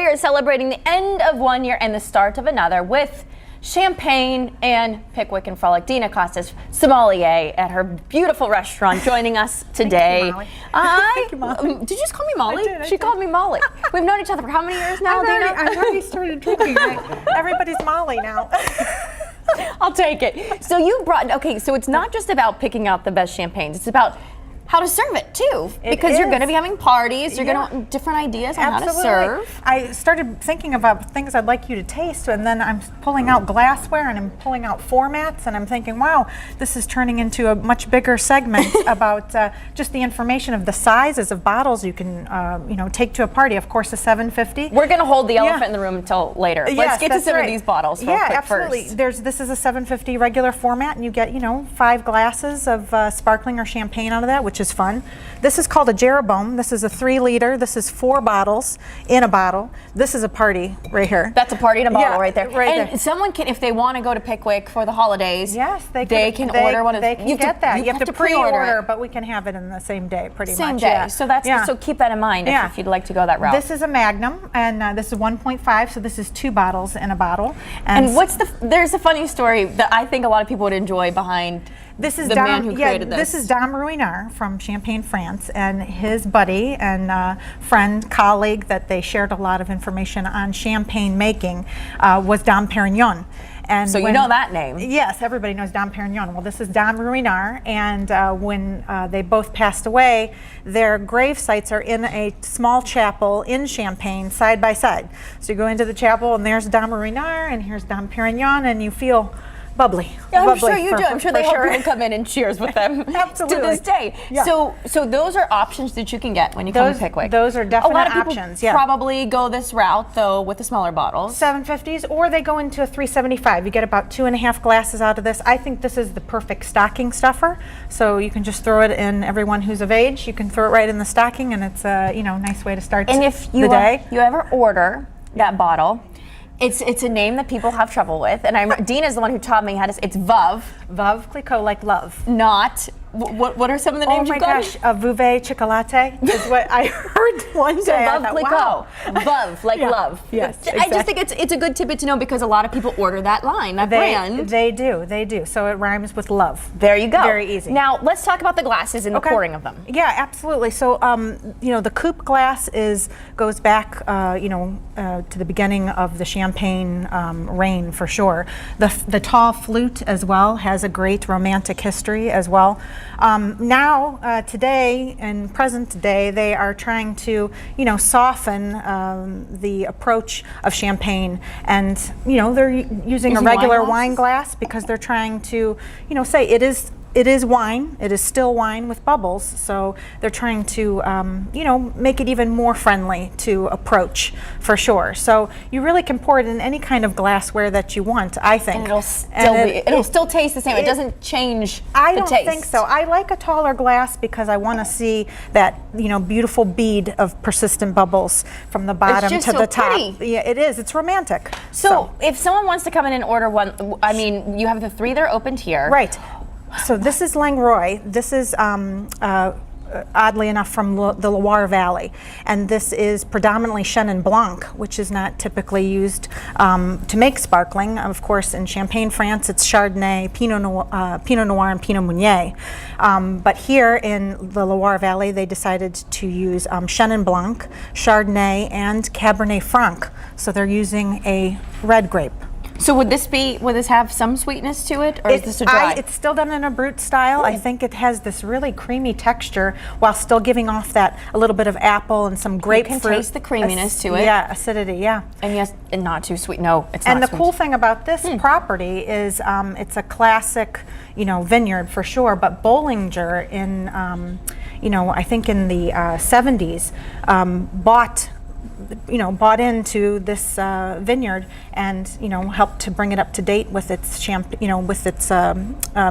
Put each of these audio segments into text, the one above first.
are celebrating the end of one year and the start of another with champagne and Pickwock and Frolic. Dina Kostis, sommelier at her beautiful restaurant, joining us today. Thank you, Molly. Did you just call me Molly? I She did. called me Molly. We've known each other for how many years now, Dina? I've already started drinking. Everybody's Molly now. I'll take it. So you brought, okay, so it's not just about picking out the best champagnes, it's about how to serve it too, because you're going to be having parties, you're going to want different ideas on how to serve. I started thinking about things I'd like you to taste, and then I'm pulling out glassware and I'm pulling out formats, and I'm thinking, wow, this is turning into a much bigger segment about just the information of the sizes of bottles you can, take to a party. Of course, the 750. We're going to hold the elephant in the room until later. Let's Yes, get to some of these bottles real quick absolutely. first. This is a 750 regular format, and you get 5 glasses of sparkling or champagne out of that, which is fun. This is called a Jeroboam. This is a 3-liter. This is 4 bottles in a bottle. This is a party right here. That's a party in a bottle right there. Right and someone can, if they want to go to Pickwick for the holidays, yes, they can order one of They can get that. You have to pre-order, it. but we can have it in the same day, pretty much. Same day. Yeah. So that's so keep that in mind if you'd like to go that route. This is a Magnum, and this is 1.5. So this is 2 bottles in a bottle. And there's a funny story that I think a lot of people would enjoy behind. This is the man who created this. This is Dom Ruinart from Champagne, France, and his buddy and friend, colleague that they shared a lot of information on champagne making was Dom Perignon. And so you know that name. Yes, everybody knows Dom Perignon. Well, this is Dom Ruinart, and when they both passed away, their grave sites are in a small chapel in Champagne, side by side. So you go into the chapel, and there's Dom Ruinart, and here's Dom Perignon, and you feel bubbly. Yeah, I'm bubbly sure you do. I'm sure they hope people come in and cheers with them Absolutely. to this day. Yeah. So those are options that you can get when you come to Pickwick. Those are definite a lot of people options. Yeah. probably go this route though with the smaller bottles. 750s, or they go into a 375. You get about 2.5 glasses out of this. I think this is the perfect stocking stuffer. So you can just throw it in. Everyone who's of age, you can throw it right in the stocking, and it's a nice way to start and if you the day. You ever order that bottle, it's a name that people have trouble with, and Dina's the one who taught me how to. It's Veuve Clicquot, like love. Not. What are some of the names you've got? Oh my gosh, Veuve Chocolate is what I heard one day. Veuve Clicquot. Wow. Veuve, like love. Yes, I just think it's a good tidbit to know because a lot of people order that line, that brand. They do. So it rhymes with love. There you go. Very easy. Now let's talk about the glasses and the pouring of them. Yeah, absolutely. So the coupe glass goes back to the beginning of the Champagne reign for sure. The tall flute as well has a great romantic history as well. Now, today, in present day, they are trying to, soften the approach of champagne, and they're using a regular wine glass because they're trying to, say it is wine. It is still wine with bubbles. So they're trying to, make it even more friendly to approach, for sure. So you really can pour it in any kind of glassware that you want, I think. And it'll still taste the same. It doesn't change the taste. I don't think so. I like a taller glass because I want to see that, beautiful bead of persistent bubbles from the bottom to the top. Pretty. Yeah, it is. It's romantic. So if someone wants to come in and order one, you have the 3 that are opened here. Right. So this is Langroy. This is oddly enough from the Loire Valley, and this is predominantly Chenin Blanc, which is not typically used to make sparkling. Of course, in Champagne, France, it's Chardonnay, Pinot Noir, and Pinot Meunier. But here in the Loire Valley, they decided to use Chenin Blanc, Chardonnay, and Cabernet Franc. So they're using a red grape. So would this have some sweetness to it, or is this a dry? It's still done in a brut style. I think it has this really creamy texture while still giving off that a little bit of apple and some grapefruit. You can taste the creaminess to it. Yeah, acidity, yeah. And yes, and not too sweet. No, it's not And the sweet. cool thing about this property is it's a classic, vineyard for sure, but Bollinger in, I think in the 70s, bought into this vineyard and helped to bring it up to date with its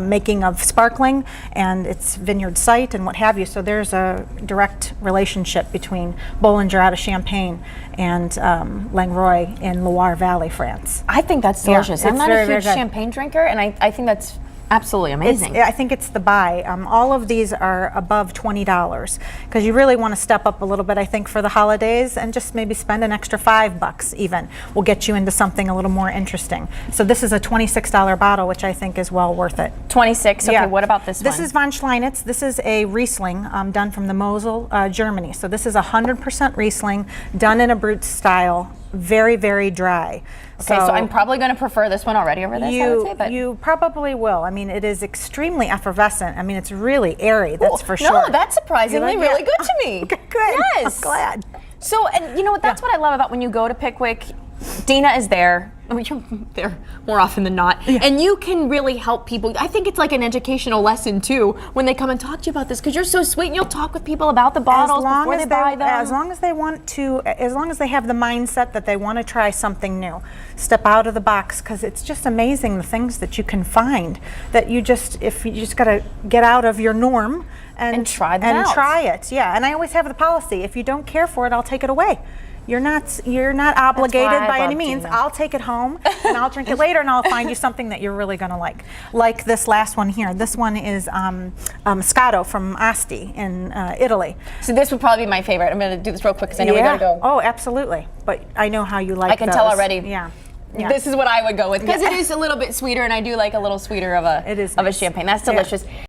making of sparkling and its vineyard site and what have you. So there's a direct relationship between Bollinger out of Champagne and Langroy in Loire Valley, France. I think that's delicious. Yeah, I'm not very, a huge very good. champagne drinker, and I think that's absolutely amazing. I think it's the buy. All of these are above $20 because you really want to step up a little bit, I think, for the holidays and just maybe spend an extra $5 even. Will get you into something a little more interesting. So this is a $26 bottle, which I think is well worth it. 26. Okay, what about this one? This is von Schleinitz. This is a Riesling done from the Mosel, Germany. So this is 100% Riesling done in a brut style, very, very dry. Okay, so I'm probably going to prefer this one already over this, I would say. But you probably will. I mean, it is extremely effervescent. I mean, it's really airy, that's for sure. No, that's surprisingly really good to me. Okay, good. Yes. I'm glad. So, and you know what, that's what I love about when you go to Pickwick. Dina is there. I mean, you're there more often than not. And you can really help people. I think it's like an educational lesson too when they come and talk to you about this, because you're so sweet and you'll talk with people about the bottles before they buy them. As long as they want to, as long as they have the mindset that they want to try something new, step out of the box, because it's just amazing the things that you can find that you just, if you just got to get out of your norm and try them out. Try it. Yeah, and I always have the policy, if you don't care for it, I'll take it away. You're not obligated by any means. Dina. I'll take it home and I'll drink it later, and I'll find you something that you're really going to like. Like this last one here. This one is Moscato from Asti in Italy. So this would probably be my favorite. I'm going to do this real quick because I know we got to go. Oh, absolutely. But I know how you like I can tell already. Yeah. This is what I would go with because it is a little bit sweeter, and I do like a little sweeter of a champagne. That's delicious.